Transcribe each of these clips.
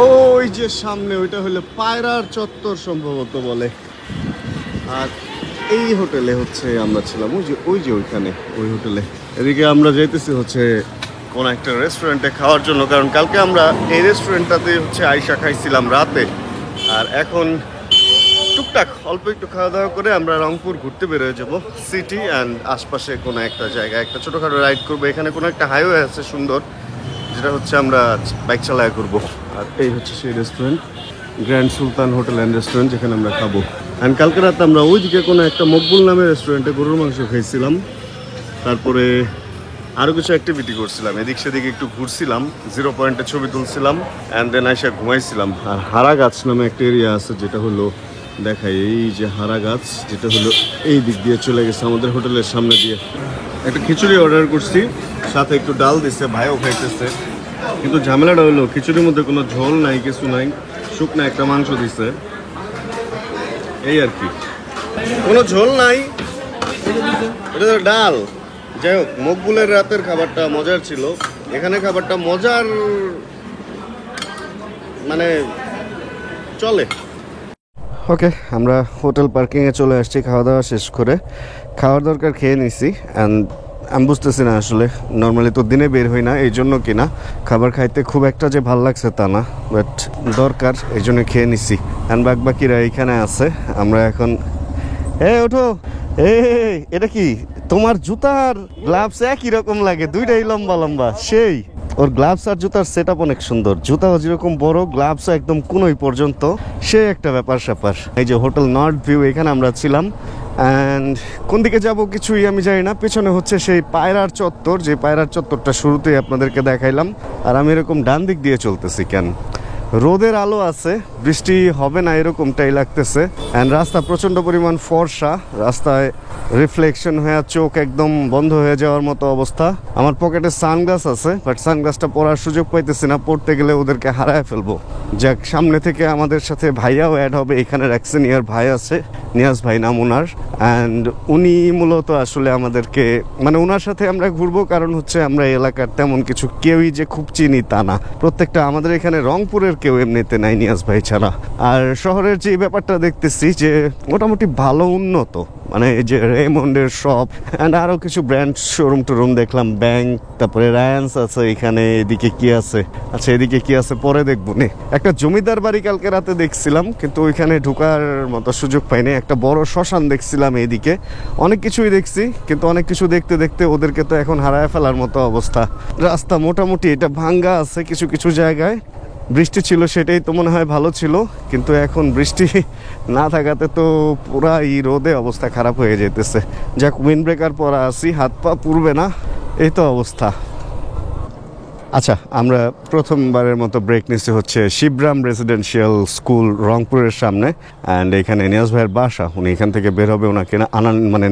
ওই যে সামনে ওইটা হলো পায়রার চত্বর সম্ভবত বলে। আর এই হোটেলে হচ্ছে আমরা ছিলাম, ওই যে ওইখানে ওই হোটেলে। এদিকে আমরা যাইতেছি হচ্ছে কোন একটা রেস্টুরেন্টে খাওয়ার জন্য, কারণ কালকে আমরা এই রেস্টুরেন্টটাতে হচ্ছে আইসা খাইছিলাম রাতে। আর এখন টুকটাক অল্প একটু খাওয়া দাওয়া করে আমরা রংপুর ঘুরতে বেরোয় যাবো সিটি অ্যান্ড আশপাশে কোনো একটা জায়গায় একটা ছোটোখাটো রাইড করবো। এখানে কোনো একটা হাইওয়ে আছে সুন্দর, যেটা হচ্ছে আমরা বাইক চালায় করবো। আর এই হচ্ছে সেই restaurant, grand Sultan hotel and restaurant, যেখানে আমরা খাবো। অ্যান্ড কালকে রাতে আমরা ওইদিকে কোনো একটা মকবুল নামের রেস্টুরেন্টে গরুর মাংস খাইছিলাম। তারপরে আরও কিছু অ্যাক্টিভিটি করছিলাম, এদিক সেদিকে একটু ঘুরছিলাম, 0 পয়েন্টে ছবি তুলছিলাম অ্যান্ড দেন আইসা ঘুমাইছিলাম। আর হারা গাছ নামে একটা এরিয়া আছে, যেটা হলো দেখাই, এই যে হারা গাছ, যেটা হলো এই দিক দিয়ে চলে গেছে আমাদের হোটেলের সামনে দিয়ে। একটা খিচুড়ি অর্ডার করছি, সাথে একটু ডাল দিচ্ছে, ভাইও খাইতেছে। কিন্তু ঝামেলাটা হলো খিচুড়ির মধ্যে কোনো ঝোল নাই, কিছু নাই, শুকনা একটা মাংস দিচ্ছে, এই আর কি, কোনো ঝোল নাই, এটা তো ডাল। যাই হোক, মকবুলের রাতের খাবারটা মজার ছিল, এখানে খাবারটা মজার মানে চলে। ওকে, আমরা হোটেল পার্কিংয়ে চলে আসছি খাওয়া দাওয়া শেষ করে। খাওয়ার দরকার খেয়ে নিছি অ্যান্ড আমি বুঝতেছি না আসলে, নর্মালি তো দিনে বের হই না, এই জন্য কিনা খাবার খাইতে খুব একটা যে ভাল লাগছে তা না, বাট দরকার এই জন্য খেয়ে নিছি। অ্যান্ড বাকিরা এইখানে আছে। আমরা এখন ওঠো, এটা কি তোমার জুতার গ্লাভস একই রকম লাগে, দুইটাই লম্বা লম্বা, সেই ওর গ্লাভস আর জুতার সেট আপ অনেক সুন্দর, জুতাও যেরকম বড়, গ্লাভসও একদম কোনোই পর্যন্ত, সে একটা ব্যাপার স্যাপার। এই যে হোটেল নর্থ ভিউ, এখানে আমরা ছিলাম। অ্যান্ড কোন দিকে যাব কিছুই আমি জানি না। পেছনে হচ্ছে সেই পায়রার চত্বর, যে পায়রার চত্বরটা শুরুতেই আপনাদেরকে দেখাইলাম। আর আমি এরকম ডান দিক দিয়ে চলতেছি কেন, রোদের আলো আছে, বৃষ্টি হবে না এরকমটাই লাগতেছে। অ্যান্ড রাস্তা প্রচণ্ড পরিমাণ ফর্সা, রাস্তায় রিফ্লেকশন হয়ে চোখ একদম বন্ধ হয়ে যাওয়ার মতো অবস্থা। আমার পকেটে সানগ্লাস আছে, বাট সানগ্লাসটা পরার সুযোগ পাইতেছি না, পড়তে গেলে ওদেরকে হারায় ফেলবো। যাক, সামনে থেকে আমাদের সাথে ভাইয়াও অ্যাড হবে, এখানে এক সিনিয়র ভাই আছে, নিয়াজ ভাই নাম ওনার। অ্যান্ড উনি মূলত আসলে আমাদেরকে, মানে ওনার সাথে আমরা ঘুরবো, কারণ হচ্ছে আমরা এলাকার তেমন কিছু কেউই যে খুব চিনি তা না, প্রত্যেকটা আমাদের এখানে রংপুরের কেউ এমনিতে নাই নিয়াজ ভাই ছাড়া। আর শহরের যে ব্যাপারটা দেখতেছি যে মোটামুটি ভালো উন্নত, মানে এই যে রেমন্ডের শপ অ্যান্ড আরও কিছু ব্র্যান্ড শোরুম টোরুম দেখলাম, ব্যাংক, তারপরে রায়ান্স আছে এখানে। এদিকে কি আছে, আচ্ছা এদিকে কি আছে পরে দেখবো নে। একটা জমিদার বাড়ি কালকে রাতে দেখছিলাম, কিন্তু ওইখানে ঢোকার মতো সুযোগ পাইনি। একটা বড় শ্মশান দেখছিলাম এইদিকে, অনেক কিছুই দেখছি, কিন্তু অনেক কিছু দেখতে দেখতে ওদেরকে তো এখন হারায় ফেলার মতো অবস্থা। রাস্তা মোটামুটি এটা ভাঙ্গা আছে কিছু কিছু জায়গায়, বৃষ্টি ছিল সেটাই তো মনে হয় ভালো ছিল, কিন্তু এখন বৃষ্টি না থাকাতে তো পুরা এই রোদে অবস্থা খারাপ হয়ে যেতেছে। যাক, উইন্ড ব্রেকার পরা আছি, হাত পা পুড়বে না, এই তো অবস্থা। আচ্ছা, আমরা প্রথমবারের মতো ব্রেক নিচ্ছি হচ্ছে শিবরাম রেসিডেন্সিয়াল স্কুল রংপুরের সামনে। অ্যান্ড এখানে নিয়াজ ভাইয়ের বাসা, উনি এখান থেকে বের হবে, ওনাকে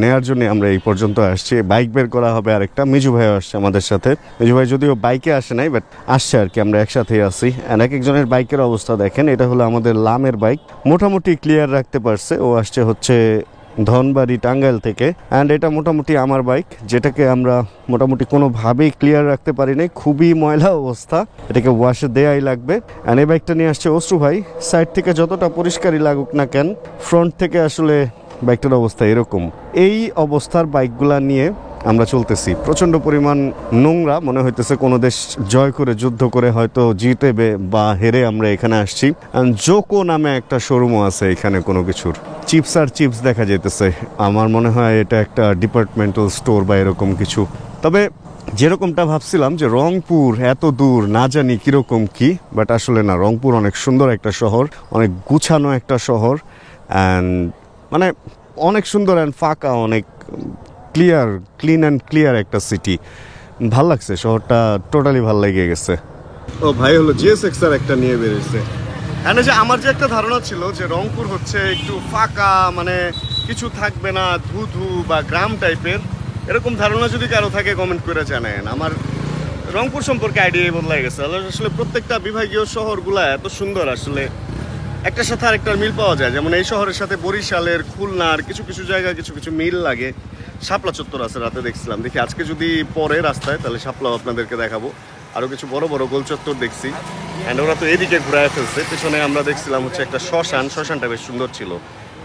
নেওয়ার জন্য আমরা এই পর্যন্ত আসছি। বাইক বের করা হবে আরেকটা, মিজু ভাইও আসছে আমাদের সাথে। মিজু ভাই যদিও বাইকে আসে নাই, বাট আসছে আর কি, আমরা একসাথেই আসি। অ্যান্ড এক একজনের বাইকের অবস্থা দেখেন, এটা হলো আমাদের লামের বাইক, মোটামুটি ক্লিয়ার রাখতে পারছে। ও আসছে হচ্ছে ধনবাড়ি টাঙ্গাইল থেকে। অ্যান্ড এটা মোটামুটি আমার বাইক, যেটাকে আমরা মোটামুটি কোনোভাবেই ক্লিয়ার রাখতে পারি নাই, খুবই ময়লা অবস্থা, এটাকে ওয়াশে দেয়াই লাগবে। অ্যান্ড এই বাইকটা নিয়ে আসছে অশ্রু ভাই। সাইড থেকে যতটা পরিষ্কারই লাগুক না কেন, ফ্রন্ট থেকে আসলে বাইকটার অবস্থা এরকম। এই অবস্থার বাইকগুলা নিয়ে আমরা চলতেছি, প্রচণ্ড পরিমাণ নোংরা, মনে হইতেছে কোনো দেশ জয় করে যুদ্ধ করে হয়তো জিতেবে বা হেরে আমরা এখানে আসছি। জোকো নামে একটা শোরুমও আছে এখানে কোনো কিছুর, চিপস আর চিপস দেখা যেতেছে। আমার মনে হয় এটা একটা ডিপার্টমেন্টাল স্টোর বা এরকম কিছু। তবে যেরকমটা ভাবছিলাম যে রংপুর এত দূর, না জানি কীরকম কি, বাট আসলে না, রংপুর অনেক সুন্দর একটা শহর, অনেক গুছানো একটা শহর, অ্যান্ড মানে অনেক সুন্দর অ্যান্ড ফাঁকা, অনেক ক্লিন অ্যান্ড ক্লিয়ার একটা সিটি। ভাল লাগছে শহরটা, টোটালি ভাল লেগে গেছে। ও ভাই হলো জিএসএক্সআর একটা নিয়ে বেরিয়েছে। হ্যাঁ, যে আমার যে একটা ধারণা ছিল যে রংপুর হচ্ছে একটু ফাঁকা, মানে কিছু থাকবে না, ধু বা গ্রাম টাইপের, এরকম ধারণা যদি কারো থাকে কমেন্ট করে জানেন। আমার রংপুর সম্পর্কে আইডিয়াই বদলাই গেছে। আসলে প্রত্যেকটা বিভাগীয় শহরগুলা এত সুন্দর, আসলে একটার সাথে আরেকটার মিল পাওয়া যায়। যেমন এই শহরের সাথে বরিশালের, খুলনার কিছু কিছু জায়গায় কিছু কিছু মিল লাগে। শাপলা চত্বর আছে, রাতে দেখছিলাম, দেখি আজকে যদি পরে রাস্তায়, তাহলে শাপলাও আপনাদেরকে দেখাবো। আরও কিছু বড় বড় গোল চত্বর দেখছি। অ্যান্ড ওরা তো এদিকে ঘুরায় ফেলছে। পেছনে আমরা দেখছিলাম হচ্ছে একটা শ্মশানটা বেশ সুন্দর ছিল,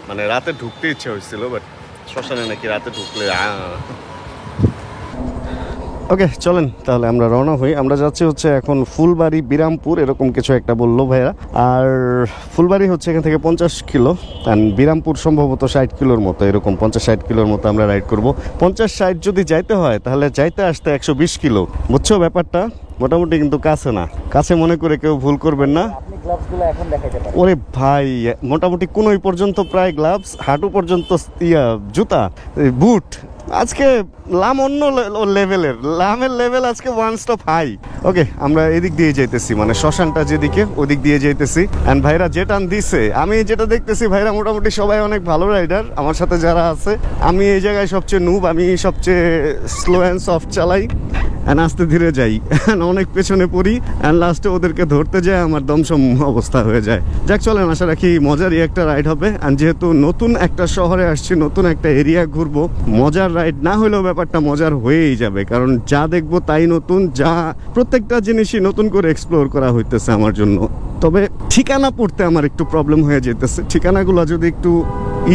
মানে রাতে ঢুকতে ইচ্ছে হয়েছিল, বাট শ্মশানে নাকি রাতে ঢুকলে ওকে চলেন তাহলে আমরা রওনা হই। আমরা যাচ্ছি হচ্ছে এখন ফুলবাড়ি বিরামপুর এরকম কিছু একটা বললো ভাইয়া। আর ফুলবাড়ি হচ্ছে এখান থেকে 50 কিলো, অ্যান্ড বিরামপুর সম্ভবত 60 কিলোর মতো, এরকম 50-60 কিলোর মতো আমরা রাইড করব। 50-60 যদি যাইতে হয় তাহলে যাইতে আসতে 120 কিলো, বুঝছো ব্যাপারটা? মোটামুটি কিন্তু কাছে না, কাছে মনে করে কেউ ভুল করবেন না। ওরে ভাই মোটামুটি কোনোই পর্যন্ত প্রায় গ্লাভস, হাঁটু পর্যন্ত জুতা, বুট। আজকে লাম অন্য লেভেলের, লামের লেভেল আজকে ওয়ান স্টপ হাই। ওকে আমরা এদিক দিয়ে যাইতেছি, মানে শ্মশানটা যেদিকে ওদিক দিয়ে যাইতেছি। অ্যান্ড ভাইরা যে টান দিছে, আমি যেটা দেখতেছি ভাইরা মোটামুটি সবাই অনেক ভালো রাইডার। আমার সাথে যারা আছে, আমি এই জায়গায় সবচেয়ে নুব, আমি সবচেয়ে স্লো অ্যান্ড সফট চালাই অ্যান্ড আস্তে ধীরে যাই, অনেক পেছনে পড়ি অ্যান্ড লাস্টে ওদেরকে ধরতে যায় আমার দমসম অবস্থা হয়ে যায়। যাক চলেন, আশা রাখি মজারই একটা রাইড হবে। অ্যান্ড যেহেতু নতুন একটা শহরে আসছি, নতুন একটা এরিয়া ঘুরবো, মজার রাইড না হলেও ব্যাপারটা মজার হয়েই যাবে, কারণ যা দেখবো তাই নতুন, যা প্রত্যেকটা জিনিসই নতুন করে এক্সপ্লোর করা হইতেছে আমার জন্য। তবে ঠিকানা পড়তে আমার একটু প্রবলেম হয়ে যেতেছে। ঠিকানাগুলো যদি একটু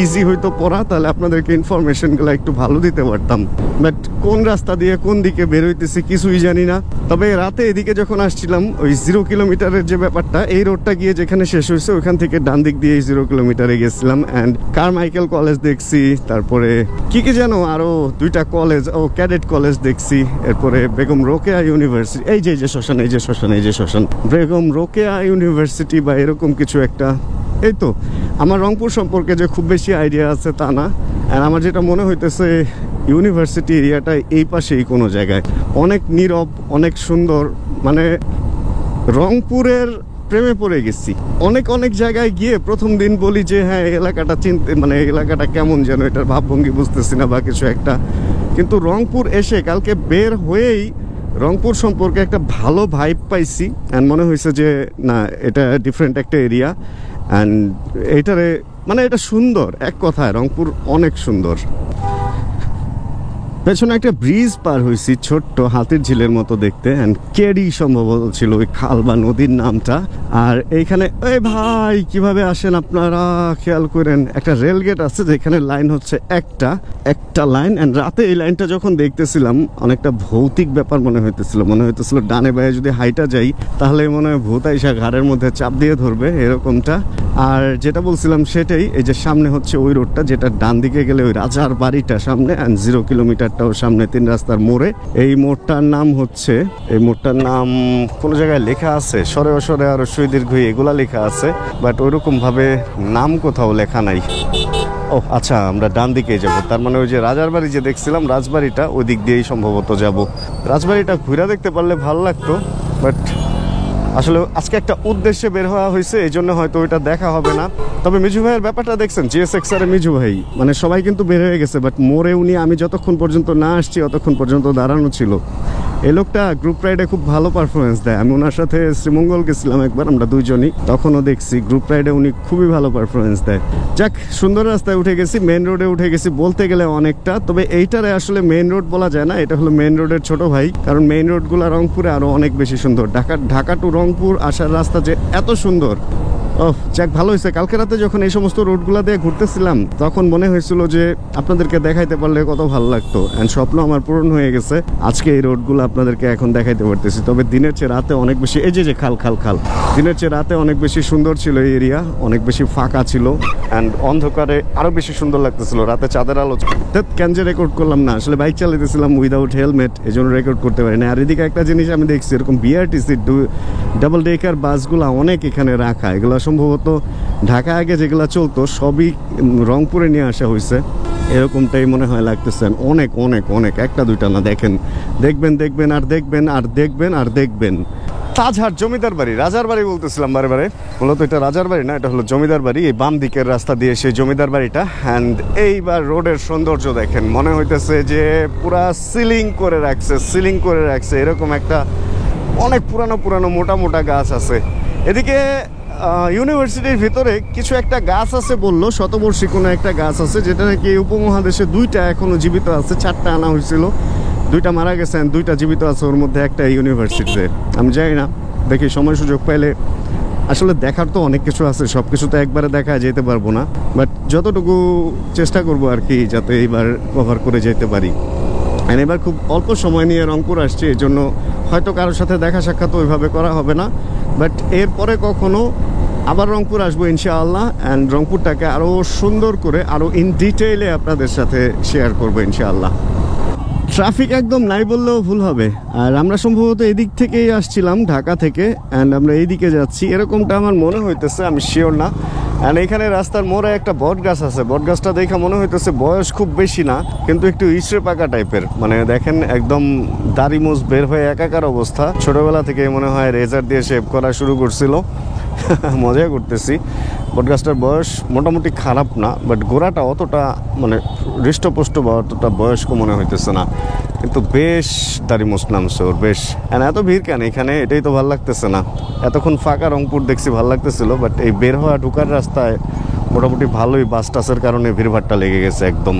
ইজি হইতো পড়া, তাহলে আপনাদেরকে ইনফরমেশনগুলো একটু ভালো দিতে পারতাম। বাট কোন রাস্তা দিয়ে কোন দিকে বের হইতেছি কিছুই জানি না। তবে রাতে এদিকে যখন আসছিলাম, ওই 0 কিলোমিটারের যে ব্যাপারটা, এই রোডটা গিয়ে যেখানে শেষ হয়েছে ওইখান থেকে ডান দিক দিয়ে 0 কিলোমিটারে গেছিলাম। অ্যান্ড কারমাইকেল কলেজ দেখছি, তারপরে কি যেন আরো 2টা কলেজ, ও ক্যাডেট কলেজ দেখছি, এরপরে বেগম রোকেয়া ইউনিভার্সিটি, এই যে শ্মশান, এই যে শ্মশান, বেগম রোকেয়া ইউনিভার্সিটি বা এরকম কিছু একটা। এই তো আমার রংপুর সম্পর্কে যে খুব বেশি আইডিয়া আছে তা না। আর আমার যেটা মনে হইতেছে ইউনিভার্সিটি এরিয়াটা এই পাশেই কোনো জায়গায়, অনেক নীরব, অনেক সুন্দর, মানে রংপুরের প্রেমে পড়ে গেছি। অনেক জায়গায় গিয়ে প্রথম দিন বলি যে হ্যাঁ এলাকাটা চিনতে, মানে এলাকাটা কেমন যেন, এটার ভাবভঙ্গি বুঝতেছি না বা কিছু একটা। কিন্তু রংপুর এসে কালকে বের হয়েই রংপুর সম্পর্কে একটা ভালো ভাইব পাইছি। অ্যান্ড মনে হয়েছে যে না, এটা ডিফারেন্ট একটা এরিয়া। অ্যান্ড এইটারে মানে এটা সুন্দর, এক কথায় রংপুর অনেক সুন্দর। পেছনে একটা ব্রিজ পার হয়েছি, ছোট্ট হাতির ঝিলের মতো দেখতে। অ্যান্ড কেডি সম্ভবত ছিল ওই খাল বা নদীর নামটা। আর এইখানে এই ভাই কিভাবে আসেন আপনারা খেয়াল করেন, একটা রেল গেট আছে যেখানে লাইন হচ্ছে একটা লাইন। অ্যান্ড রাতে এই লাইনটা যখন দেখতেছিলাম অনেকটা ভৌতিক ব্যাপার মনে হইতেছিল ডানে বায়ে যদি হাইটা যাই তাহলে মনে হয় ভূত আইসা ঘাড়ের মধ্যে চাপ দিয়ে ধরবে, এরকমটা। আর যেটা বলছিলাম সেটাই, এই যে সামনে হচ্ছে ওই রোডটা, যেটা ডান দিকে গেলে ওই রাজার বাড়িটা সামনে, অ্যান্ড 0 কিলোমিটারটাও সামনে 3 রাস্তার মোড়ে। এই মোড়টার নাম হচ্ছে, এই মোড়টার নাম কোনো জায়গায় লেখা আছে, সরে অসরে আর দীর্ঘ এগুলা লেখা আছে, বাট ওইরকম ভাবে নাম কোথাও লেখা নাই। ও আচ্ছা, আমরা ডান দিকে যাব, তার মানে ওই যে রাজার বাড়ি যে দেখছিলাম, রাজবাড়িটা ওই দিক দিয়েই সম্ভবত যাব। রাজবাড়িটা ঘুরে দেখতে পারলে ভালো লাগতো, বাট আসলে আজকে একটা উদ্দেশ্যে বের হওয়া হয়েছে, এই জন্য হয়তো ওইটা দেখা হবে না। তবে মিজু ভাইয়ের ব্যাপারটা দেখছেন, GSX-এর মিজু ভাই, মানে সবাই কিন্তু বের হয়ে গেছে, বাট মোড়ে উনি আমি যতক্ষণ পর্যন্ত না আসছি ততক্ষণ পর্যন্ত দাঁড়ানো ছিল। এই লোকটা গ্রুপ রাইডে খুব ভালো পারফরমেন্স দেয়। আমি ওনার সাথে শ্রীমঙ্গল গেছিলাম একবার, আমরা দুইজনই, তখনও দেখছি গ্রুপ রাইডে উনি খুবই ভালো পারফরমেন্স দেয়। যাক, সুন্দর রাস্তায় উঠে গেছি, মেন রোডে উঠে গেছি বলতে গেলে অনেকটা। তবে এইটারে আসলে মেন রোড বলা যায় না, এটা হলো মেন রোডের ছোট ভাই, কারণ মেইন রোডগুলো রংপুরে আরও অনেক বেশি সুন্দর। ঢাকা টু রংপুর আসার রাস্তা যে এত সুন্দর, যাক ভালো হয়েছে। কালকে রাতে যখন এই সমস্ত রোডগুলা দিয়ে ঘুরতেছিলাম তখন মনে হয়েছিল যে আপনাদেরকে দেখাইতে পারলে কত ভালো লাগতো। অ্যান্ড স্বপ্ন আমার পূরণ হয়ে গেছে, আজকে এই রোডগুলো আপনাদেরকে এখন দেখাইতে পারতেছি। তবে দিনের চেয়ে রাতে অনেক বেশি, এই যে খাল, দিনের চেয়ে রাতে অনেক বেশি সুন্দর ছিল এই এরিয়া, অনেক বেশি ফাঁকা ছিল। অ্যান্ড অন্ধকারে আরো বেশি সুন্দর লাগতেছিল, রাতে চাঁদের আলো। কেন যে রেকর্ড করলাম না, আসলে বাইক চালাইতেছিলাম উইদাউট হেলমেট, এই জন্য রেকর্ড করতে পারি না। আর এদিকে একটা জিনিস আমি দেখছি, এরকম BRTC ডাবল ডেকার বাসগুলো অনেক এখানে রাখা, এগুলো সম্ভবত ঢাকা আগে যেগুলো চলতো সবই রংপুরে নিয়ে আসা হয়েছে, এরকমটাই মনে হয় লাগতেছে। অনেক একটা দুইটা না, দেখবেন। তাজহাট জমিদার বাড়ি, রাজার বাড়ি বলতেছিলাম বারে, মূলত এটা রাজার বাড়ি না, এটা হলো জমিদার বাড়ি। এই বাম দিকের রাস্তা দিয়ে সেই জমিদার বাড়িটা। অ্যান্ড এইবার রোডের সৌন্দর্য দেখেন, মনে হইতেছে যে পুরা সিলিং করে রাখছে, এরকম একটা অনেক পুরানো মোটা গাছ আছে। এদিকে ইউনিভার্সিটির ভিতরে কিছু একটা গাছ আছে বললো, শতবর্ষী কোনো একটা গাছ আছে, যেটা নাকি উপমহাদেশে 2টা এখনো জীবিত আছে, 4টা আনা হয়েছিল। 2টা মারা গেছে, and 2টা জীবিত আছে, ওর মধ্যে একটা ইউনিভার্সিটিতে। আমি জানি না, দেখি সময় সুযোগ পাইলে। আসলে দেখার তো অনেক কিছু আছে, সব কিছু তো একবারে দেখা যেতে পারবো না, বাট যতটুকু চেষ্টা করবো আর কি, যাতে এইবার কভার করে যেতে পারি। আর এবার খুব অল্প সময় নিয়ে রংপুর আসছি, এই জন্য হয়তো কারোর সাথে দেখা সাক্ষাৎ ওইভাবে করা হবে না, বাট এরপরে কখনো আবার রংপুর আসবো ইনশাআল্লাহ, অ্যান্ড রংপুরটাকে আরও সুন্দর করে আরও ইন ডিটেইলে আপনাদের সাথে শেয়ার করবো ইনশাআল্লাহ। ট্রাফিক একদম নাই বললেও ভুল হবে। আর আমরা সম্ভবত এদিক থেকেই আসছিলাম, ঢাকা থেকে, অ্যান্ড আমরা এইদিকে যাচ্ছি এরকমটা আমার মনে হইতেছে, আমি শিওর না। অ্যান্ড এখানে রাস্তার মোড়ে একটা বট গাছ আছে, বট গাছটা দেখে মনে হইতেছে বয়স খুব বেশি না, কিন্তু একটু ইসরে পাকা টাইপের। মানে দেখেন একদম দাড়ি মুছ বের হয়ে একাকার অবস্থা। ছোটবেলা থেকে মনে হয় রেজার দিয়ে শেভ করা শুরু করছিল। মজা করতেছি। বটগাছটার বয়স মোটামুটি খারাপ না, বাট গোড়াটা অতটা মানে হৃষ্টপুষ্ট বা অতটা বয়স্ক মনে হইতেছে না, কিন্তু বেশ দাড়ি মোছ নামছে ওর বেশ। এত ভিড় কেন এখানে, এটাই তো ভালো লাগতেছে না। এতক্ষণ ফাঁকা রংপুর দেখছি ভালো লাগতেছিল, বাট এই বের হওয়া ঢুকার রাস্তায় মোটামুটি ভালোই বাস টাসের কারণে ভিড়ভাড়টা লেগে গেছে একদম।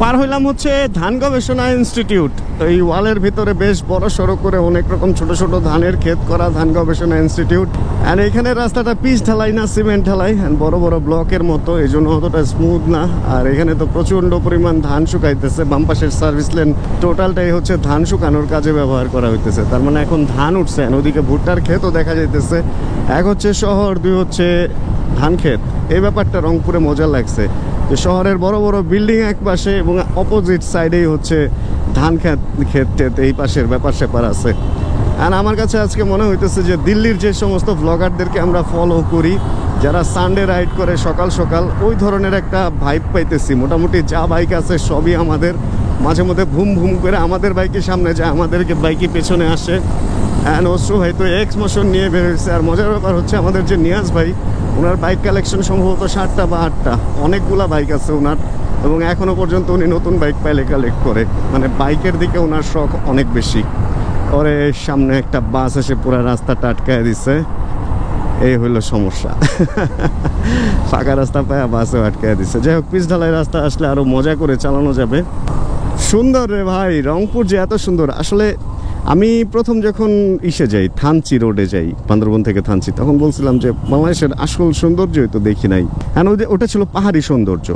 পার হইলাম হচ্ছে ধান গবেষণা ইনস্টিটিউট। এই ওয়ালের ভিতরে বেশ বড় সড়ো করে অনেক রকম ছোট ছোট ধানের ক্ষেত করা ধান গবেষণা ইনস্টিটিউট। আর এখানে রাস্তাটা পিচ ঢালাই না সিমেন্ট ঢালাই, বড় বড় ব্লকের মতো, এই জন্য অতটা স্মুথ না। আর এখানে তো প্রচণ্ড পরিমাণ ধান শুকাইতেছে, বাম পাশের সার্ভিস লেন টোটালটাই হচ্ছে ধান শুকানোর কাজে ব্যবহার করা হইতেছে। তার মানে এখন ধান উঠছে, ওদিকে ভুট্টার ক্ষেতও দেখা যাইতেছে। এক হচ্ছে শহর, দুই হচ্ছে ধান ক্ষেত। এই ব্যাপারটা রংপুরে মজা লাগছে যে শহরের বড় বড় বিল্ডিং এক পাশে এবং অপোজিট সাইডেই হচ্ছে ধান ক্ষেত এই পাশের ব্যাপার স্যাপার আছে। আর আমার কাছে আজকে মনে হইতেছে যে দিল্লির যে সমস্ত ব্লগারদেরকে আমরা ফলো করি, যারা সানডে রাইড করে সকাল সকাল, ওই ধরনের একটা ভাইব পাইতেছি। মোটামুটি যা বাইক আছে সবই আমাদের, মাঝে মধ্যে ভুম ভুম করে আমাদের বাইকের সামনে যায়, আমাদেরকে বাইকে পেছনে আসে। অ্যান্ড অশ্রু হয়তো এক্স মোশন নিয়ে বেরোচ্ছে। আর মজার ব্যাপার হচ্ছে আমাদের যে নিয়াজ ভাই, ওনার বাইক কালেকশন সম্ভবত 7টা বা 8টা, অনেকগুলা বাইক আছে ওনার, এবং এখনও পর্যন্ত উনি নতুন বাইক পাইলে কালেক্ট করে। মানে বাইকের দিকে ওনার শখ অনেক বেশি। ওরে সামনে একটা বাস এসে পুরো রাস্তাটা আটকায় দিছে, এই হইলো সমস্যা। ফাঁকা রাস্তা পায় বাসও আটকায় দিছে। যাই হোক, পিচ ঢালাই রাস্তা আসলে আরও মজা করে চালানো যাবে। সুন্দর রে ভাই, রংপুর যে এত সুন্দর। আসলে আমি প্রথম যখন যাই, থানচি রোডে যাই, বান্দরবন থেকে থানচি, তখন বলছিলাম যে বাংলাদেশের আসল সৌন্দর্যই তো দেখি নাই। হ্যাঁ, ওটা ছিল পাহাড়ি সৌন্দর্য।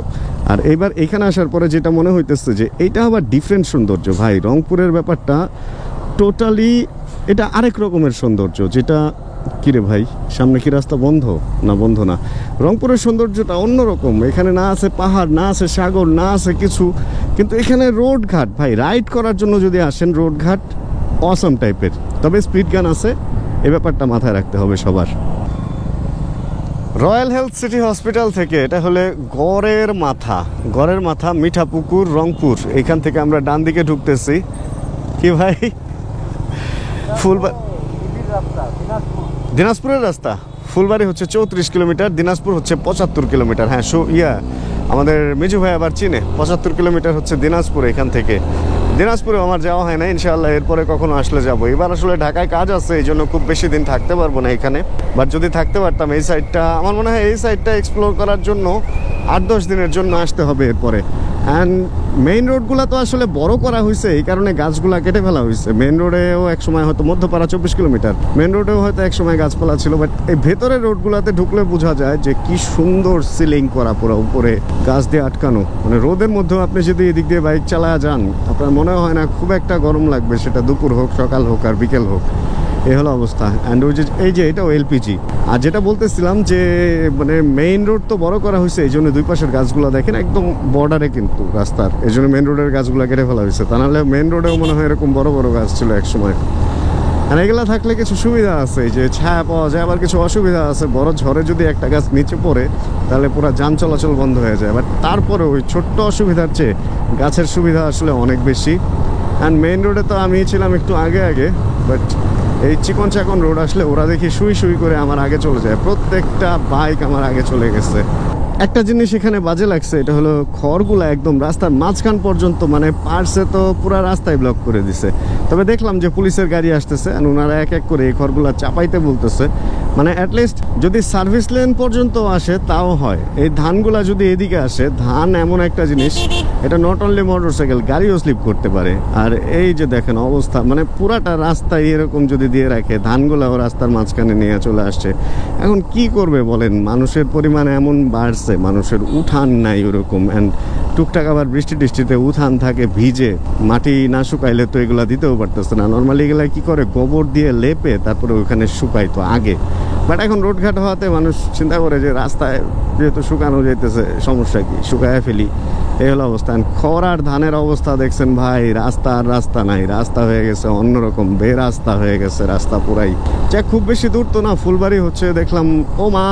আর এবার এখানে আসার পরে যেটা মনে হইতেছে যে এইটা আবার ডিফারেন্ট সৌন্দর্য ভাই। রংপুরের ব্যাপারটা টোটালি এটা আরেক রকমের সৌন্দর্য। যেটা কিরে ভাই, সামনে কি রাস্তা বন্ধ? না, বন্ধ না। রংপুরের সৌন্দর্যটা অন্যরকম। এখানে না আছে পাহাড়, না আছে সাগর, না আছে কিছু, কিন্তু এখানে রোড ঘাট ভাই, রাইড করার জন্য যদি আসেন, রোড ঘাট অসম টাইপের। তবে স্পিড গান আছে, এ ব্যাপারটা মাথায় রাখতে হবে সবার। রয়্যাল হেলথ সিটি হসপিটাল থেকে এটা হলে গড়ের মাথা মিঠাপুকুর রংপুর। এখান থেকে আমরা ডান দিকে ঢুকতেছি। কি ভাই, দিনাজপুরের রাস্তা। ফুলবাড়ি হচ্ছে 34 কিলোমিটার, দিনাজপুর হচ্ছে 75 কিলোমিটার। হ্যাঁ, আমাদের মিজু ভাই আবার চিনে। 75 কিলোমিটার হচ্ছে দিনাজপুর এখান থেকে। দিনাজপুরে আমার যাওয়া হয় না, ইনশাআল্লাহ এরপরে কখনো আসলে যাবো। এবার আসলে ঢাকায় কাজ আছে, এই জন্য খুব বেশি দিন থাকতে পারবো না এখানে। বাট যদি থাকতে পারতাম, এই সাইডটা আমার মনে হয় এই সাইডটা এক্সপ্লোর করার জন্য 8-10 দিনের জন্য আসতে হবে এরপরে। অ্যান্ড মেইন রোডগুলো তো আসলে বড় করা হয়েছে, এই কারণে গাছগুলা কেটে ফেলা হয়েছে। মেইন রোডেও এক সময় হয়তো মধ্যপাড়া 24 কিলোমিটার, মেইন রোডেও হয়তো এক সময় গাছপালা ছিল। বাট এই ভেতরের রোডগুলোতে ঢুকলে বোঝা যায় যে কি সুন্দর সিলিং করা, পুরো উপরে গাছ দিয়ে আটকানো। মানে রোদের মধ্যেও আপনি যদি এদিক দিয়ে বাইক চালায় যান, আপনার মনে হয় না খুব একটা গরম লাগবে, সেটা দুপুর হোক, সকাল হোক আর বিকেল হোক। এই হলো অবস্থা। অ্যান্ড ওই যে এটাও এলপিজি। আর যেটা বলতেছিলাম যে মানে মেইন রোড তো বড় করা হয়েছে, এই জন্য দুই পাশের গাছগুলো দেখেন একদম বর্ডারে কিন্তু রাস্তার, এই জন্য মেইন রোডের গাছগুলো কেটে ফেলা হয়েছে। তা নাহলে মেইন রোডেও মনে হয় এরকম বড় বড় গাছ ছিল এক সময়। আর এগুলো থাকলে কিছু সুবিধা আছে, যে ছায়া পাওয়া যায়, আবার কিছু অসুবিধা আছে। বড় ঝড়ে যদি একটা গাছ নিচে পড়ে, তাহলে পুরো যান চলাচল বন্ধ হয়ে যায়। বাট তারপরে ওই ছোট্ট অসুবিধার চেয়ে গাছের সুবিধা আসলে অনেক বেশি। অ্যান্ড মেইন রোডে তো আমি ছিলাম একটু আগে, বাট এই চিকন চাকন রোড আসলে ওরা দেখি শুই করে আমার আগে চলে যায়। প্রত্যেকটা বাইক আমার আগে চলে গেছে। একটা জিনিস এখানে বাজে লাগছে, এটা হলো খড়গুলা একদম রাস্তার মাঝখান পর্যন্ত, মানে পার্সে তো পুরো রাস্তায় ব্লক করে দিছে। তবে দেখলাম যে পুলিশের গাড়ি আসতেছে, আর ওনারা এক এক করে এই খড়গুলা চাপাইতে বলতেছে। মানে অ্যাটলিস্ট যদি সার্ভিস লেন পর্যন্ত আসে তাও হয়। এই ধানগুলা যদি এদিকে আসে, ধান এমন একটা জিনিস, এটা নট অনলি মোটরসাইকেল, গাড়িও স্লিপ করতে পারে। আর এই যে দেখেন অবস্থা, মানে পুরাটা রাস্তায় এরকম যদি দিয়ে রাখে, ধানগুলাও রাস্তার মাঝখানে নিয়ে চলে আসছে। এখন কি করবে বলেন, মানুষের পরিমাণ এমন বাড়ছে, মানুষের উঠান নাই ওরকম। অ্যান্ড টুকটাক আবার বৃষ্টি টিষ্টিতে উঠান থাকে ভিজে, মাটি না শুকাইলে তো এগুলা দিতেও পারতেছে না। নর্মালি এগুলা কি করে, গোবর দিয়ে লেপে তারপরে ওখানে শুকাইতো আগে। বাট এখন রোডঘাট হওয়াতে মানুষ চিন্তা করে যে রাস্তায় যেহেতু শুকানো যাইতেছে, সমস্যা কি, শুকায় ফেলি, এই হলো অবস্থা। খড় আর ধানের অবস্থা দেখছেন ভাই, রাস্তা আর রাস্তা নাই, রাস্তা হয়ে গেছে অন্যরকম, বেরাস্তা হয়ে গেছে রাস্তা পুরাই। যা খুব বেশি দূর তো না, ফুলবাড়ি হচ্ছে দেখলাম, ও মা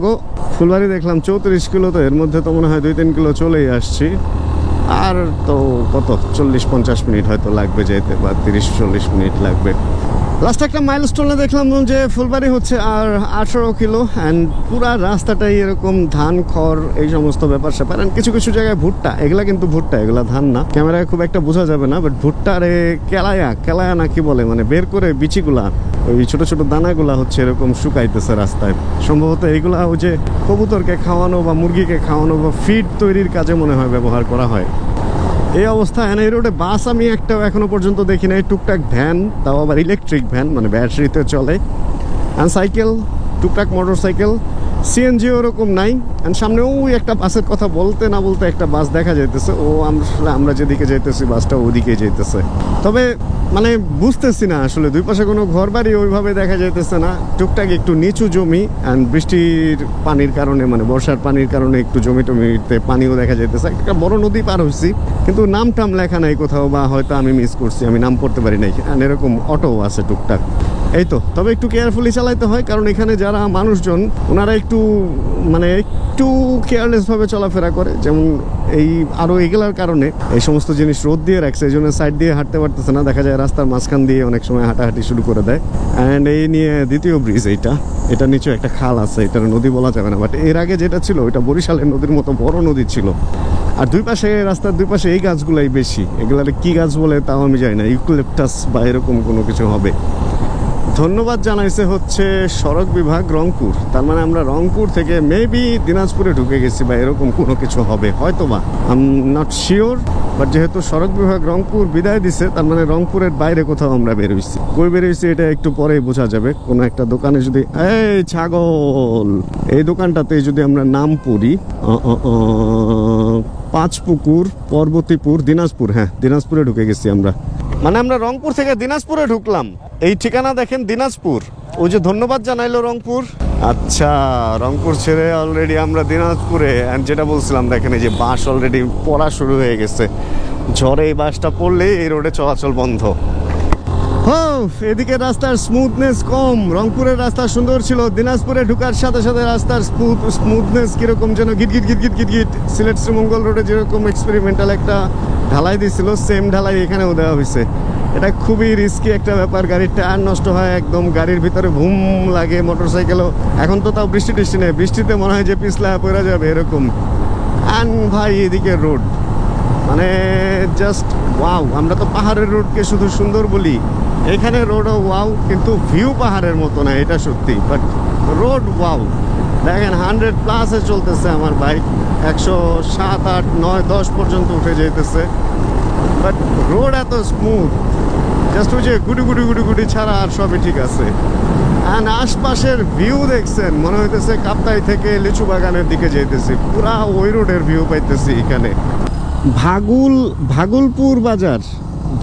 গো, ফুলবাড়ি দেখলাম 34 কিলো, তো এর মধ্যে তো মনে হয় 2-3 কিলো চলেই আসছি। আর তো কত 40-50 মিনিট হয়তো লাগবে যেতে, বা 30-40 মিনিট লাগবে। লাস্ট একটা মাইলস্টোনে দেখলাম যে ফুলবাড়ি হচ্ছে আর 18 কিলো। অ্যান্ড পুরা রাস্তাটাই এরকম ধান, খড়, এই সমস্ত ব্যাপার স্যাপার। অ্যান্ড কিছু কিছু জায়গায় ভুট্টা, এগুলা কিন্তু ভুট্টা, এগুলা ধান না, ক্যামেরায় খুব একটা বোঝা যাবে না। বাট ভুট্টা রে কেলায়া না কি বলে, মানে বের করে বিচিগুলা, ওই ছোট ছোট দানাগুলা হচ্ছে এরকম শুকাইতেছে রাস্তায়। সম্ভবত এইগুলা ওই যে কবুতরকে খাওয়ানো বা মুরগিকে খাওয়ানো বা ফিড তৈরির কাজে মনে হয় ব্যবহার করা হয়। এই অবস্থা। এই রোডে বাস আমি একটাও এখনো পর্যন্ত দেখি নাই। টুকটাক ভ্যান, তাও আবার ইলেকট্রিক ভ্যান, মানে ব্যাটারিতে চলে। অ্যান্ড সাইকেল, টুকটাক মোটর সাইকেল, সিএনজি ওরকম নাই। অ্যান্ড সামনে ওই একটা বাসের কথা বলতে না বলতে একটা বাস দেখা যাইতেছে, ও আমরা যেদিকে যাইতেছি বাসটা ওদিকে যাইতেছে। তবে মানে বুঝতেছি না আসলে, দুই পাশে কোনো ঘর বাড়ি ওইভাবে দেখা যাইতেছে না। টুকটাক একটু নিচু জমি, অ্যান্ড বৃষ্টির পানির কারণে, মানে বর্ষার পানির কারণে একটু জমি টমিতে পানিও দেখা যাইতেছে। একটা বড় নদী পার হয়েছি, কিন্তু নাম টাম লেখা নাই কোথাও, বা হয়তো আমি মিস করছি, আমি নাম পড়তে পারি নাই। অ্যান্ড এরকম অটো আছে টুকটাক, এই তো। তবে একটু কেয়ারফুলি চালাইতে হয়, কারণ এখানে যারা মানুষজন ওনারা একটু মানে একটু কেয়ারলেসভাবে চলাফেরা করে। যেমন এই আরও এগুলার কারণে এই সমস্ত জিনিস রোদ দিয়ে রাখছে, এই জন্য সাইড দিয়ে হাঁটতে পারতেছে না, দেখা যায় রাস্তার মাঝখান দিয়ে অনেক সময় হাঁটাহাঁটি শুরু করে দেয়। অ্যান্ড এই নিয়ে দ্বিতীয় ব্রিজ, এটা নিচে একটা খাল আছে, এটার নদী বলা যাবে না, বাট এর আগে যেটা ছিল ওইটা বরিশালের নদীর মতো বড় নদী ছিল। আর দুই পাশে, রাস্তার দুই পাশে এই গাছগুলাই বেশি, এগুলার কি গাছ বলে তাও আমি জানি না, ইউক্যালিপটাস বা এরকম কোনো কিছু হবে। ধন্যবাদ জানাইছে হচ্ছে সড়ক বিভাগ রংপুর, তার মানে আমরা রংপুর থেকে মেবি দিনাজপুরে ঢুকে গেছি বা এরকম কোনো কিছু হবে হয়তো বা, I am not sure. But যেহেতু সড়ক বিভাগ রংপুর বিদায় দিছে, তার মানে রংপুরের বাইরে কোথাও আমরা বেরোইছি। কই বেরোইছি এটা একটু পরেই বোঝা যাবে। কোনো একটা দোকানে যদি, এই ছাগল, এই দোকানটাতে যদি আমরা নাম পড়ি, পাঁচপুকুর, পর্বতীপুর, দিনাজপুর। হ্যাঁ, দিনাজপুরে ঢুকে গেছি আমরা। মানে আমরা রংপুর থেকে দিনাজপুরে ঢুকলাম। এই ঠিকানা দেখেন দিনাজপুর, ওই যে ধন্যবাদ জানাইলো রংপুর। আচ্ছা, রংপুর ছেড়ে অলরেডি আমরা দিনাজপুরে। অ্যান্ড যেটা বলছিলাম দেখেন, এই যে বাস অলরেডি পড়া শুরু হয়ে গেছে। ঝড়ে এই বাসটা পড়লে এই রোডে চলাচল বন্ধ। এদিকে রাস্তার স্মুথনেস কম, রংপুরের রাস্তা সুন্দর ছিল, দিনাজপুরে ঢুকার সাথে সাথে রাস্তার স্মুথনেস কিরকম যেন গিট গিট গিট গিট গিট গিট। সিলেট শ্রীমঙ্গল রোডে যেরকম এক্সপেরিমেন্টাল একটা ঢালাই দিয়েছিল, সেম ঢালাই এখানেও দেওয়া হয়েছে। এটা খুবই রিস্কি একটা ব্যাপার, গাড়ির টায়ার নষ্ট হয় একদম, গাড়ির ভিতরে ভুম লাগে, মোটরসাইকেলও। এখন তো তাও বৃষ্টি টিষ্টি নেই, বৃষ্টিতে মনে হয় যে পিছলা পড়ে যাবে এরকম। অ্যান্ড ভাই এদিকে রোড মানে জাস্ট ওয়াও। আমরা তো পাহাড়ের রোডকে শুধু সুন্দর বলি, এখানে রোডও ওয়াও, কিন্তু ভিউ পাহাড়ের মতো না, এটা সত্যি। But road wow. দেখেন 100+ চলতেছে আমার বাইক, 107, 8, 9, 10 পর্যন্ত উঠে যেতেছে। বাট রোড এত স্মুথ, জাস্ট ওই যে গুডি গুডি গুডি গুডি ছাড়া আর সবই ঠিক আছে। অ্যান্ড আশপাশের ভিউ দেখছেন, মনে হইতেছে কাপ্তাই থেকে লিচু বাগানের দিকে যেতেছি, পুরা ওই রোডের ভিউ পাইতেছি এখানে। ভাগলপুর বাজার,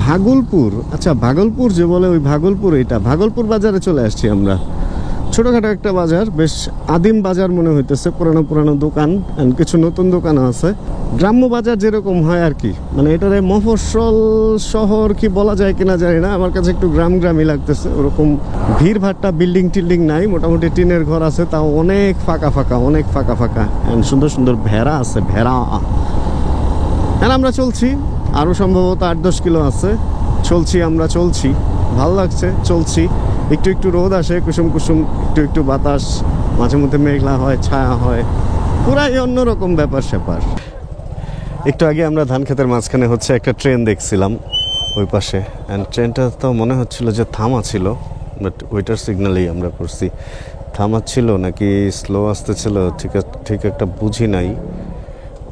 ভাগলপুর, আচ্ছা ভাগলপুর যে বলে ওই ভাগলপুর, এটা ভাগলপুর বাজারে চলে আসছি আমরা। ছোটোখাটো একটা বাজার, বেশ আদিম বাজার মনে হইতেছে, পুরানো পুরানো দোকান অ্যান্ড কিছু নতুন দোকানও আছে। গ্রাম্য বাজার যেরকম হয় আর কি, মানে এটারে মফস্বল শহর কি বলা যায় কিনা জানি না, আমার কাছে একটু গ্রামই লাগতেছে। ওরকম ভিড় ভাট্টা, বিল্ডিং টিল্ডিং নাই, মোটামুটি টিনের ঘর আছে, তাও অনেক ফাঁকা ফাঁকা, অনেক ফাঁকা ফাঁকা। অ্যান্ড সুন্দর সুন্দর ভেড়া আছে, ভেড়া। হ্যাঁ, আমরা চলছি, আরও সম্ভবত 8-10 কিলো আছে। আমরা চলছি, ভালো লাগছে, চলছি। একটু একটু রোদ আসে, কুসুম কুসুম, একটু একটু বাতাস, মাঝে মধ্যে মেঘলা হয়, ছায়া হয়, পুরাই অন্যরকম ব্যাপার স্যাপার। একটু আগে আমরা ধান ক্ষেতের মাঝখানে হচ্ছে একটা ট্রেন দেখছিলাম ওই পাশে, অ্যান্ড ট্রেনটা তো মনে হচ্ছিল যে থামা ছিল, বাট ওইটার সিগন্যালেই আমরা করছি। থামাচ্ছিল নাকি স্লো আসতেছিল ঠিক একটা বুঝি নাই।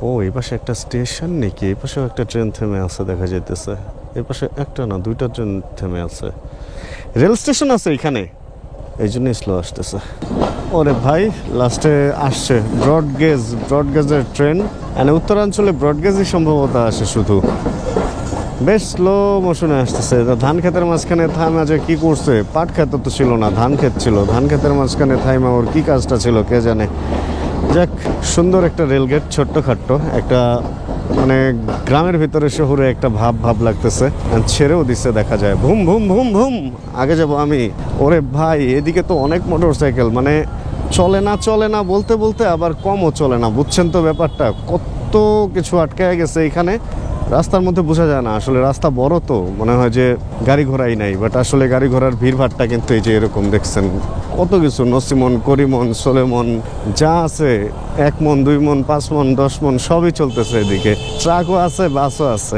ও এই পাশে একটা স্টেশন নাকি, এই পাশেও একটা ট্রেন থেমে আছে দেখা যাইতেছে। এই পাশে একটা না দুইটা ট্রেন থেমে আছে, রেল স্টেশন আছে এখানে, এই জন্যই স্লো আসতেছে। ওরে ভাই লাস্টে আসছে ব্রডগেজের ট্রেন, মানে উত্তরাঞ্চলে ব্রডগেজই সম্ভবত আসে শুধু, বেশ স্লো মোশনে আসতেছে। ধান ক্ষেতের মাঝখানে থামা যে কি করছে, পাট ক্ষেত তো ছিল না, ধান ক্ষেত ছিল, ধান ক্ষেতের মাঝখানে থাইমা ওর কি কাজটা ছিল কে জানে। যাক, সুন্দর একটা রেলগেট, ছোট্টখাট্টো একটা, মানে গ্রামের ভিতরে শহরে একটা ভাব লাগতেছে। ছেড়েও দিচ্ছে দেখা যায়, ভুম ভুম ভুম ভুম, আগে যাবো আমি। ওরে ভাই এদিকে তো অনেক মোটর সাইকেল, মানে চলে না বলতে বলতে আবার কমও চলে না, বুঝছেন তো ব্যাপারটা, কত কিছু আটকায় গেছে এখানে। রাস্তার মধ্যে বোঝা যায় না, আসলে রাস্তা বড় তো মনে হয় যে গাড়ি ঘোড়াই নাই, বাট আসলে গাড়ি ঘোড়ার ভিড়ভাড়টা কিন্তু এই যে এরকম দেখছেন, কত কিছু নসিমন, করিমন, সোলেমন যা আছে, 1 মন 2 মন 5 মন 10 মন সবই চলতেছে এদিকে, ট্রাকও আছে, বাসও আছে।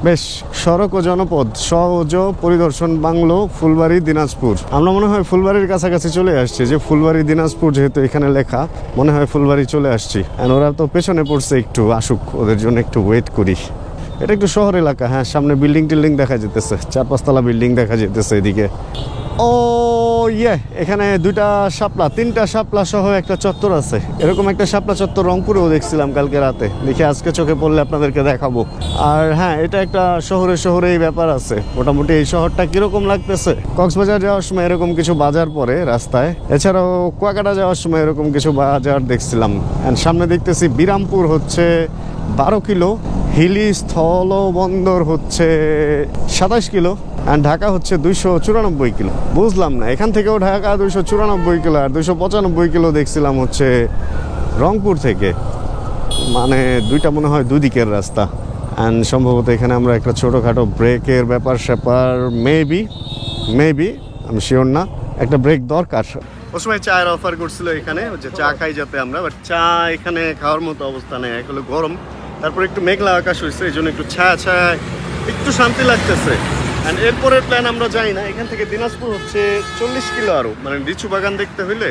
বেশ সড়ক ও জনপদ সহজ পরিদর্শন বাংলো, ফুলবাড়ি, দিনাজপুর। আমরা মনে হয় ফুলবাড়ির কাছাকাছি চলে আসছি, যে ফুলবাড়ি দিনাজপুর যেহেতু এখানে লেখা, মনে হয় ফুলবাড়ি চলে আসছি। ওরা তো পেছনে পড়ছে, একটু আসুক, ওদের জন্য একটু ওয়েট করি। এটা একটু শহর এলাকা, হ্যাঁ সামনে বিল্ডিং টিল্ডিং দেখা যেতেছে, 4-5 তলা বিল্ডিং দেখা যেতেছে এদিকে। ও ইয়ে, এখানে 2টা শাপলা 3টা শাপলা সহ একটা চত্বর আছে, এরকম একটা শাপলা চত্বর রংপুরেও দেখছিলাম কালকে রাতে, দেখি আজকে চোখে পড়লে আপনাদেরকে দেখাবো। আর হ্যাঁ, এটা একটা শহরে এই ব্যাপার আছে। মোটামুটি এই শহরটা কিরকম লাগতেছে, কক্সবাজার যাওয়ার সময় এরকম কিছু বাজার পড়ে রাস্তায়, এছাড়াও কুয়াকাটা যাওয়ার সময় এরকম কিছু বাজার দেখছিলাম। অ্যান্ড সামনে দেখতেছি বিরামপুর হচ্ছে 12 কিলো, হিলি স্থল বন্দর হচ্ছে 27 কিলো, আর ঢাকা হচ্ছে 294 কিলো। বুঝলাম না, এখান থেকেও ঢাকা 294 কিলো, আর 295 কিলো দেখছিলাম হচ্ছে রংপুর থেকে, মানে দুইটা মনে হয় দুদিকের রাস্তা। অ্যান্ড সম্ভবত এখানে আমরা একটা ছোটোখাটো ব্রেকের ব্যাপার স্যাপার, মেবি আমি শিওর না, একটা ব্রেক দরকার। ওই সময় চায়ের অফার করছিল এখানে, হচ্ছে চা খাই যাতে আমরা, বাট চা এখানে খাওয়ার মতো অবস্থা নেই, এক হলো গরম, তারপর একটু মেঘলা আকাশ হয়েছে, এই জন্য একটু ছায়া একটু শান্তি লাগতেছে। অ্যান্ড এরপরের প্ল্যান আমরা যাই না, এখান থেকে দিনাজপুর হচ্ছে 40 কিলো, আরও মানে লিচু বাগান দেখতে হইলে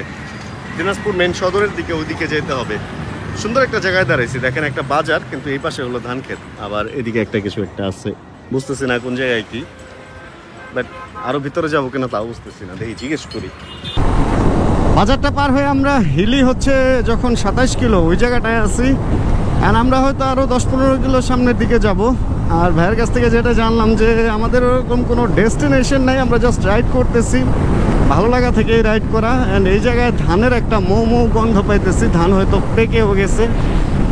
দিনাজপুর মেন সদরের দিকে ওইদিকে যেতে হবে। সুন্দর একটা জায়গায় দাঁড়াইছি, দেখেন একটা বাজার, কিন্তু এই পাশে হলো ধান ক্ষেত, আবার এদিকে একটা কিছু একটা আছে, বুঝতেছি না কোন জায়গায় কি, বাট আরও ভিতরে যাবো কিনা তাও বুঝতেছি না, দেখি জিজ্ঞেস করি। বাজারটা পার হয়ে আমরা হিলি হচ্ছে যখন 27 কিলো ওই জায়গাটায় আছি, আর আমরা হয়তো আরও 10-15 কিলো সামনের দিকে যাব। আর ভাইয়ের কাছ থেকে যেটা জানলাম যে আমাদের ওরকম কোনো ডেস্টিনেশন নাই, আমরা জাস্ট রাইড করতেছি, ভালো লাগা থেকেই রাইড করা। অ্যান্ড এই জায়গায় ধানের একটা মৌ গন্ধ পাইতেছি, ধান হয়তো পেকেও গেছে,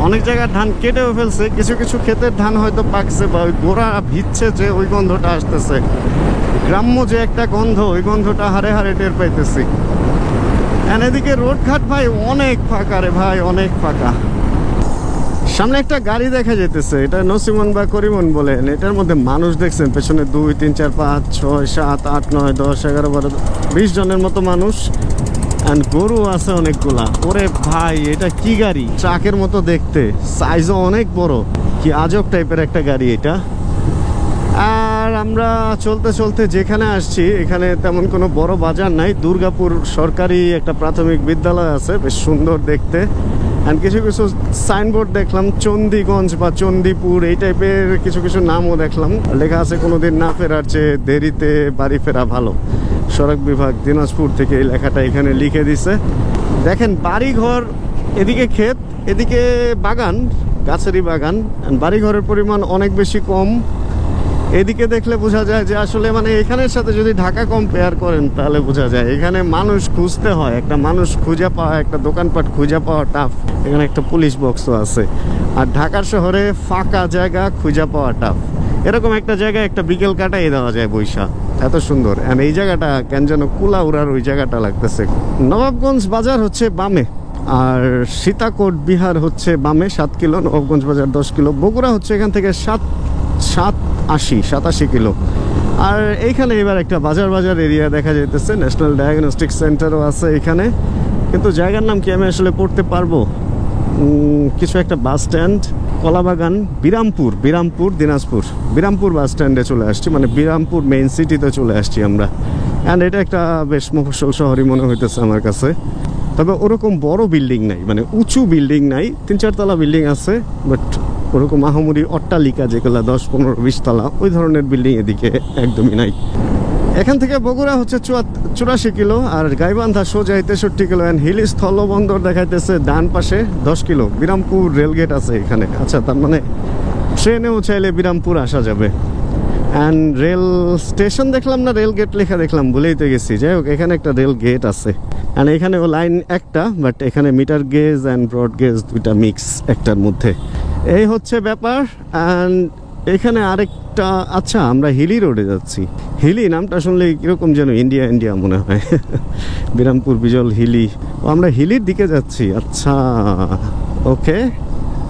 অনেক জায়গায় ধান কেটেও ফেলছে, কিছু ক্ষেতের ধান হয়তো পাকছে, বা ওই গোড়া ভিজছে যে ওই গন্ধটা আসতেছে, গ্রাম্য যে একটা গন্ধ, ওই গন্ধটা হারে টের পাইতেছি। অ্যান্ড এদিকে রোডঘাট ভাই অনেক ফাঁকা রে ভাই, অনেক ফাঁকা। সামনে একটা গাড়ি দেখা যেতেছে, এটা নসিমন বা করিমন বলেন, এটার মধ্যে মানুষ দেখছেন পেছনে 2, 3, 4, 5, 6, 7, 8, 9, 10, 11, 12, 20 জনের মতো মানুষ। অ্যান্ড গরু আছে অনেকগুলা। ওরে ভাই এটা কি গাড়ি, ট্রাকের মতো দেখতে, সাইজও অনেক বড়, কি আজব টাইপের একটা গাড়ি এটা। আর আমরা চলতে যেখানে আসছি এখানে তেমন কোনো বড় বাজার নাই, দুর্গাপুর সরকারি একটা প্রাথমিক বিদ্যালয় আছে, বেশ সুন্দর দেখতে। অ্যান্ড কিছু সাইনবোর্ড দেখলাম, চণ্ডীগঞ্জ বা চণ্ডীপুর এই টাইপের কিছু নামও দেখলাম, লেখা আছে কোনোদিন না ফেরার চেয়ে দেরিতে বাড়ি ফেরা ভালো। সড়ক বিভাগ দিনাজপুর থেকে এই লেখাটা এখানে লিখে দিছে। দেখেন বাড়িঘর, এদিকে ক্ষেত, এদিকে বাগান, গাছেরই বাগান, বাড়িঘরের পরিমাণ অনেক বেশি কম। এদিকে দেখলে বোঝা যায় যে আসলে মানে এখানের সাথে যদি ঢাকা কম্পেয়ার করেন তাহলে বোঝা যায় এখানে মানুষ খুঁজতে হয়, একটা মানুষ খুঁজে পাওয়া, একটা দোকানপাট খুঁজে পাওয়া টাফ। এখানে একটা পুলিশ বক্সও আছে। আর ঢাকার শহরে ফাঁকা জায়গা খুঁজে পাওয়া টাফ। এরকম একটা জায়গায় একটা বিকেল কাটাই দেওয়া যায় বৈশা, এত সুন্দর। এই জায়গাটা কেন যেন কুলাউড়ার ওই জায়গাটা লাগতেছে। নবাবগঞ্জ বাজার হচ্ছে বামে, আর সীতাকোট বিহার হচ্ছে বামে 7 কিলো, নবাবগঞ্জ বাজার 10 কিলো, বগুড়া হচ্ছে এখান থেকে 87 কিলো। আর এইখানে এবার একটা বাজার এরিয়া দেখা যেতেছে, ন্যাশনাল ডায়াগনস্টিক সেন্টারও আছে এখানে, কিন্তু জায়গার নাম কি আমি আসলে পড়তে পারবো? কিছু একটা বাস স্ট্যান্ড, কলাবাগান, বিরামপুর দিনাজপুর বাস স্ট্যান্ডে চলে আসছি, মানে বিরামপুর মেইন সিটিতে চলে আসছি আমরা। অ্যান্ড এটা একটা বেশ মফস্বল শহরই মনে হইতেছে আমার কাছে। তবে ওরকম বড় বিল্ডিং নাই, মানে উঁচু বিল্ডিং নাই, 3-4 তলা বিল্ডিং আছে, বাট ওরকম আহামরি অট্টালিকা যেগুলো 10-15-20 তলা ওই ধরনের বিল্ডিং এদিকে একদমই নাই। এখান থেকে বগুড়া হচ্ছে 84 কিলো, আর গাইবান্ধা সোজা 63 কিলো। অ্যান্ড হিলি স্থলবন্দর দেখাইতেছে ডান পাশে 10 কিলো। বিরামপুর রেলগেট আছে এখানে। আচ্ছা, তার মানে ট্রেনেও চাইলে বিরামপুর আসা যাবে। অ্যান্ড রেল স্টেশন দেখলাম না, রেল গেট লেখা দেখলাম, ভুলেই তো গেছি। যাই হোক, এখানে একটা রেল গেট আছে। অ্যান্ড এখানেও লাইন একটা, বাট এখানে metre gauge and broad gauge দুইটা মিক্স একটার মধ্যে। এই হচ্ছে ব্যাপার। অ্যান্ড এখানে আরেকটা, আচ্ছা আমরা হিলি রোডে যাচ্ছি। হিলি নামটা শুনলে কীরকম যেন ইন্ডিয়া মনে হয়। বিরামপুর বিজল হিলি, ও আমরা হিলির দিকে যাচ্ছি। আচ্ছা, ওকে,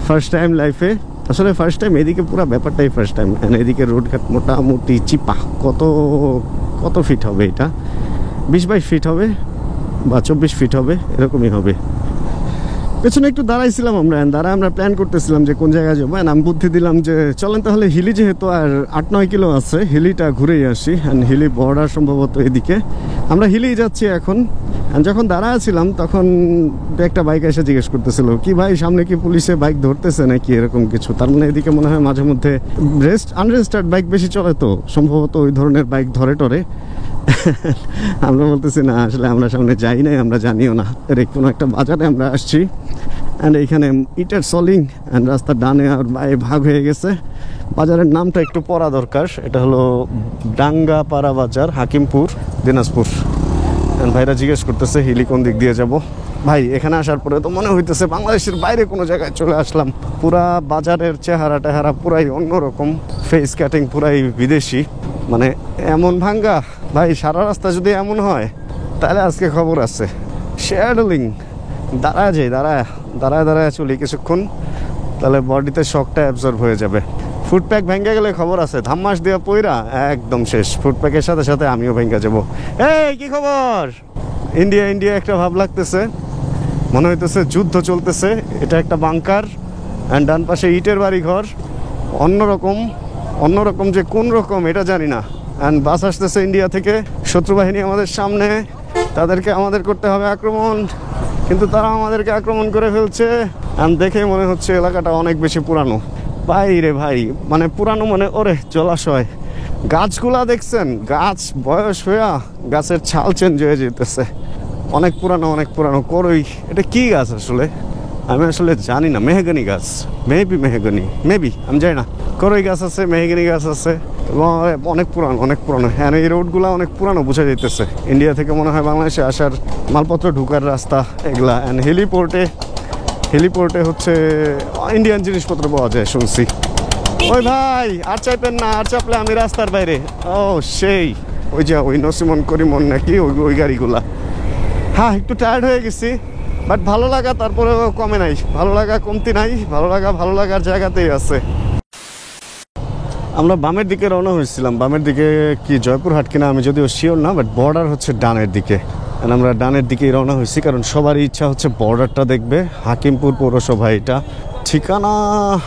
ফার্স্ট টাইম লাইফে, আসলে ফার্স্ট টাইম এদিকে, পুরো ব্যাপারটাই ফার্স্ট টাইম। এদিকে রোডঘাট মোটামুটি চিপা। কত ফিট হবে এটা? 20-22 ফিট হবে বা 24 ফিট হবে, এরকমই হবে। পেছনে একটু দাঁড়াইছিলাম আমরা প্ল্যান করতেছিলাম যে কোন জায়গায় যাবো। আমি বুদ্ধি দিলাম যে চলেন তাহলে হিলি, যেহেতু আর 8-9 কিলো আছে, হিলিটা ঘুরেই আসি। অ্যান্ড হিলি বর্ডার সম্ভবত এদিকে, আমরা হিলিই যাচ্ছি এখন। যখন দাঁড়াছিলাম তখন একটা বাইক এসে জিজ্ঞেস করতেছিল, কি ভাই সামনে কি পুলিশে বাইক ধরতেছে নাকি এরকম কিছু। তার মানে এদিকে মনে হয় মাঝে মধ্যে আনরেজিস্টার্ড বাইক বেশি চলে, তো সম্ভবত ওই ধরনের বাইক ধরে টরে। আমরা বলতেছি না, আসলে আমরা সামনে যাই নাই, আমরা জানিও না। কোনো একটা বাজারে আমরা আসছি। অ্যান্ড এইখানে ইটের সলিং, অ্যান্ড রাস্তার ডানে আর বায়ে ভাগ হয়ে গেছে। বাজারের নামটা একটু পড়া দরকার। এটা হলো ডাঙ্গাপাড়া বাজার, হাকিমপুর, দিনাজপুর। ভাইরা জিজ্ঞেস করতেছে হিলি কোন দিক দিয়ে যাব। ভাই এখানে আসার পরে তো মনে হইতেছে বাংলাদেশের বাইরে কোনো জায়গায় চলে আসলাম। পুরা বাজারের চেহারা টেহারা পুরাই অন্যরকম, ফেস কাটিং পুরাই বিদেশি, মানে এমন ভাঙ্গা। ভাই সারা রাস্তা যদি এমন হয় তাহলে আজকে খবর আছে। শ্যাডলিং, দাঁড়ায় চলি কিছুক্ষণ, তাহলে বডিতে শকটা অ্যাবজর্ব হয়ে যাবে। ফুটপ্যাক ভেঙে গেলে খবর আছে, ধাম্মাস দেওয়া পইরা একদম শেষ। ফুটপ্যাকের সাথে সাথে আমিও ভেঙে যাবো। এই কি খবর? ইন্ডিয়া একটা ভাব লাগতেছে, মনে হইতেছে যুদ্ধ চলতেছে। এটা একটা বাংকার, অ্যান্ড ডান পাশে ইটের বাড়ি ঘর। অন্যরকম যে কোন রকম এটা জানি না। অ্যান্ড বাস আসতেছে ইন্ডিয়া থেকে, শত্রু বাহিনী আমাদের সামনে, তাদেরকে আমাদের করতে হবে আক্রমণ, কিন্তু তারা আমাদেরকে আক্রমণ করে ফেলছে। অ্যান্ড দেখে মনে হচ্ছে এলাকাটা অনেক বেশি পুরানো। ভাই রে ভাই, মানে পুরানো মানে ওরে জলাশয়। গাছগুলা দেখছেন, গাছ বয়স হইয়া গাছের ছাল চেঞ্জ হয়ে যেতেছে। অনেক পুরানো করই। এটা কি গাছ আসলে আমি আসলে জানি না। মেহগনি গাছ, মেবি আমি জানি না। করই গাছ আছে, মেহগনি গাছ আছে, এবং অনেক পুরানো। হ্যাঁ, এই রোডগুলো অনেক পুরানো বোঝা যেতেছে। ইন্ডিয়া থেকে মনে হয় বাংলাদেশে আসার মালপত্র ঢুকার রাস্তা এগুলা। অ্যান্ড হেলিপোর্টে হচ্ছে ইন্ডিয়ান জিনিসপত্র পাওয়া যায় শুনছি। ওই ভাই আর চাইবেন না, আর চাপলে আমি রাস্তার বাইরে। ও সেই ওই নসিমন করিমন নাকি ওই গাড়িগুলা। হ্যাঁ, একটু টায়ার্ড হয়ে গেছি, বাট ভালো লাগা তারপরেও কমে নাই। ভালো লাগা কমতি নাই, ভালো লাগার জায়গাতেই আছে। আমরা বামের দিকে রওনা হয়েছিলাম। বামের দিকে কি জয়পুরহাট কিনা আমি যদিও শিওর না, বাট বর্ডার হচ্ছে ডানের দিকে। আমরা ডানের দিকেই রওনা হয়েছি, কারণ সবারই ইচ্ছা হচ্ছে বর্ডারটা দেখবে। হাকিমপুর পৌরসভা এটা, ঠিকানা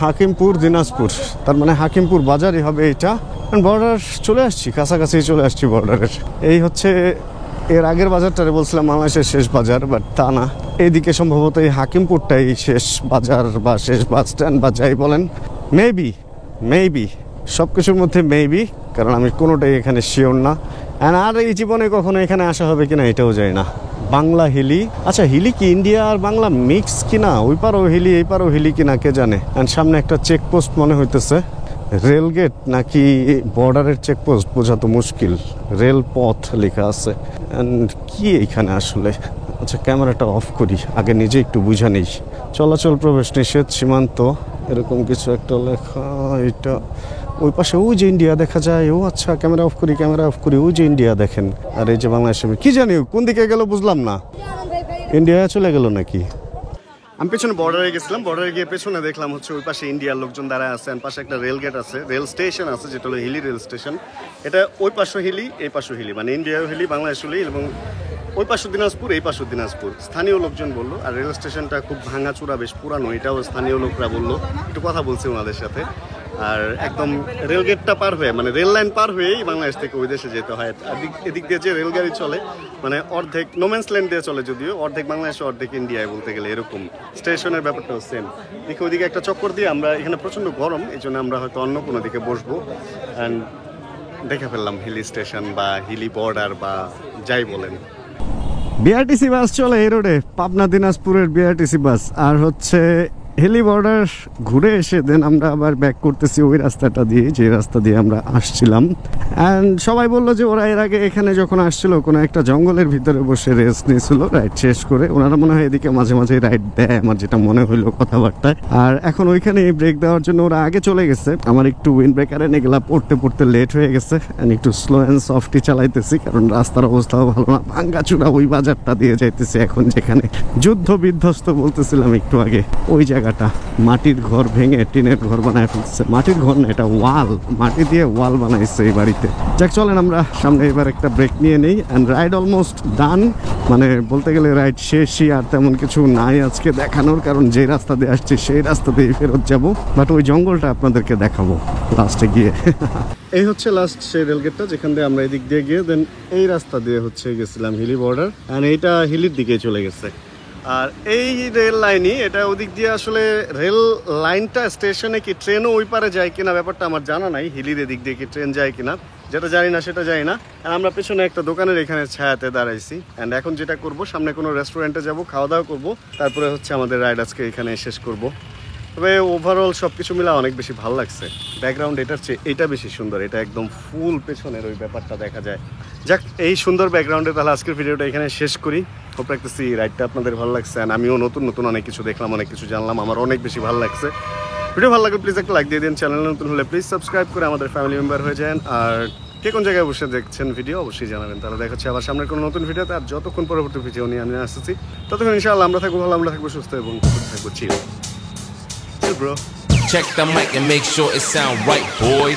হাকিমপুর দিনাজপুর, তার মানে হাকিমপুর বাজারই হবে এটা। বর্ডার চলে আসছি, কাছাকাছি চলে আসছি বর্ডারের। এই হচ্ছে এর আগের বাজারটারে বলছিলাম বাংলাদেশের শেষ বাজার, বাট তা না। এইদিকে সম্ভবত এই হাকিমপুরটাই শেষ বাজার বা শেষ বাস স্ট্যান্ড বা যাই বলেন। মেবি সব কিছুর মধ্যে মেবি, কারণ আমি কোনোটাই এখানে শিওর না। আর এই জীবনে কখনো এখানে আসা হবে কিনা এটাও জানি না। বাংলা হিলি, আচ্ছা হিলি কি ইন্ডিয়া আর বাংলা মিক্স কিনা? ওই পারও হিলি এই পারও হিলি কিনা কে জানে। অ্যান্ড সামনে একটা চেকপোস্ট মনে হইতেছে, রেলগেট নাকি বর্ডারের চেকপোস্ট বোঝা তো মুশকিল। রেলপথ লেখা আছে। অ্যান্ড কি এইখানে আসলে? আচ্ছা ক্যামেরাটা অফ করি, আগে নিজে একটু বুঝা নেই। চলাচল প্রবেশ নিষেধ, সীমান্ত, এরকম কিছু একটা লেখা। এটা ওই পাশে ওই যে ইন্ডিয়া দেখা যায়। ও আচ্ছা, ক্যামেরা অফ করি, ওই যে ইন্ডিয়া দেখেন। আর এই যে বাংলাদেশে কি জানি কোন দিকে গেল বুঝলাম না। ইন্ডিয়া চলে গেল নাকি? আমি পেছনে বর্ডারে গেছিলাম, বর্ডারে গিয়ে পেছনে দেখলাম হচ্ছে ওই পাশে ইন্ডিয়ার লোকজন দাঁড়ায় আছে। পাশে একটা রেল গেট আছে, রেল স্টেশন আছে, যেটা হলো হিলি রেল স্টেশন। এটা ওই পাশে হিলি এই পাশে হিলি, মানে ইন্ডিয়াও হিলি বাংলাদেশ হিলি। এবং ওই পাশে দিনাজপুর, এই পাশে দিনাজপুর, স্থানীয় লোকজন বললো। আর রেল স্টেশনটা খুব ভাঙাচোরা, বেশ পুরানো, এটাও স্থানীয় লোকরা বললো। একটু কথা বলছি ওনাদের সাথে। আর একদম রেল গেটটা পার হয়ে, মানে রেল লাইন পার হয়েই বাংলাদেশ থেকে ওই দেশে যেতে হয়। আর এদিক দিয়ে যে রেলগাড়ি চলে, মানে অর্ধেক নোম্যান্স ল্যান্ড দিয়ে চলে, যদিও অর্ধেক বাংলাদেশে অর্ধেক ইন্ডিয়ায় বলতে গেলে এরকম। স্টেশনের ব্যাপারটাও সেম। দেখি ওইদিকে একটা চক্কর দিয়ে আমরা, এখানে প্রচণ্ড গরম, এই জন্য আমরা হয়তো অন্য কোনো দিকে বসবো। অ্যান্ড দেখে ফেললাম হিলি স্টেশন বা হিলি বর্ডার বা যাই বলেন। বিআরটিসি বাস চলে এই রোডে, পাবনা দিনাজপুরের বিআরটিসি বাস। আর হচ্ছে হিলি বর্ডার ঘুরে এসে দেন আমরা আবার ব্যাক করতেছি ওই রাস্তাটা দিয়ে, যে রাস্তা দিয়ে আমরা আসছিলাম। অ্যান্ড সবাই বললো যে ওরা এর আগে এখানে যখন আসছিল কোনো একটা জঙ্গলের ভিতরে বসে রেস্ট নিয়েছিল রাইড শেষ করে। ওনারা মনে হয় এদিকে মাঝে মাঝে রাইড দেয়, আমার যেটা মনে হইলো কথাবার্তায়। আর এখন ওইখানে ব্রেক দেওয়ার জন্য ওরা আগে চলে গেছে। আমার একটু উইন্ড ব্রেকারে এগুলা পড়তে পড়তে লেট হয়ে গেছে। অ্যান্ড একটু স্লো অ্যান্ড সফটই চালাইতেছি, কারণ রাস্তার অবস্থাও ভালো না। ভাঙ্গাচুরা ওই বাজারটা দিয়ে যাইতেছি এখন, যেখানে যুদ্ধ বিধ্বস্ত বলতেছিলাম একটু আগে। ওই জায়গাটা মাটির ঘর ভেঙে টিনের ঘর বানায় ফেলছে। মাটির ঘর না, এটা ওয়াল, মাটি দিয়ে ওয়াল বানাইছে এই বাড়িতে। যাক চলেন আমরা সামনে এবার একটা ব্রেক নিয়ে নেই। অ্যান্ড রাইড অলমোস্ট ডান, মানে বলতে গেলে রাইড শেষই। আর তেমন কিছু নাই আজকে দেখানোর, কারণ যে রাস্তা দিয়ে আসছি সেই রাস্তা দিয়ে ফেরত যাব। বাট ওই জঙ্গলটা আপনাদেরকে দেখাবো লাস্টে গিয়ে। এই হচ্ছে লাস্ট সেই রেলগেটটা, যেখান দিয়ে আমরা এদিক দিয়ে গিয়ে দেন এই রাস্তা দিয়ে হচ্ছে গেছিলাম হিলি বর্ডার। অ্যান্ড এইটা হিলির দিকে চলে গেছে। আর এই রেল লাইনই, এটা ওদিক দিয়ে আসলে রেল লাইনটা স্টেশনে কি ট্রেনও ওই পারে যায় কিনা ব্যাপারটা আমার জানা নাই। হিলির এদিক দিয়ে কি ট্রেন যায় কিনা যেটা জানি না, সেটা জানি না। আর আমরা পেছনে একটা দোকানের এখানে ছায়াতে দাঁড়াইছি। অ্যান্ড এখন যেটা করব, সামনে কোনো রেস্টুরেন্টে যাব, খাওয়া দাওয়া করবো, তারপরে হচ্ছে আমাদের রাইড আজকে এখানে শেষ করব। তবে ওভারঅল সব কিছু মিলে অনেক বেশি ভালো লাগছে। ব্যাকগ্রাউন্ড এটার চেয়ে এটা বেশি সুন্দর, এটা একদম ফুল পেছনের ওই ব্যাপারটা দেখা যায়। যাক, এই সুন্দর ব্যাকগ্রাউন্ডে তাহলে আজকের ভিডিওটা এখানে শেষ করি। হোপ রাখতেছি রাইডটা আপনাদের ভালো লাগছে। আর আমিও নতুন নতুন অনেক কিছু দেখলাম, অনেক কিছু জানলাম, আমার অনেক বেশি ভালো লাগছে। ভিডিও ভালো লাগলে প্লিজ একটা লাইক দিয়ে দিন। চ্যানেল নতুন হলে প্লিজ সাবস্ক্রাইব করে আমাদের ফ্যামিলি মেম্বার হয়ে যান। আর কে কোন জায়গায় বসে দেখছেন ভিডিও অবশ্যই জানাবেন। তাহলে দেখা হচ্ছে আবার সামনের কোনো নতুন ভিডিওতে। আর যতক্ষণ পরবর্তী ভিডিও নিয়ে আমি আসছি, ততক্ষণ ইনশাআল্লাহ আমরা থাকবো ভালো, আমরা থাকবো সুস্থ এবং থাকবো চিল। Bro. Check the mic and make sure it sound right, boys.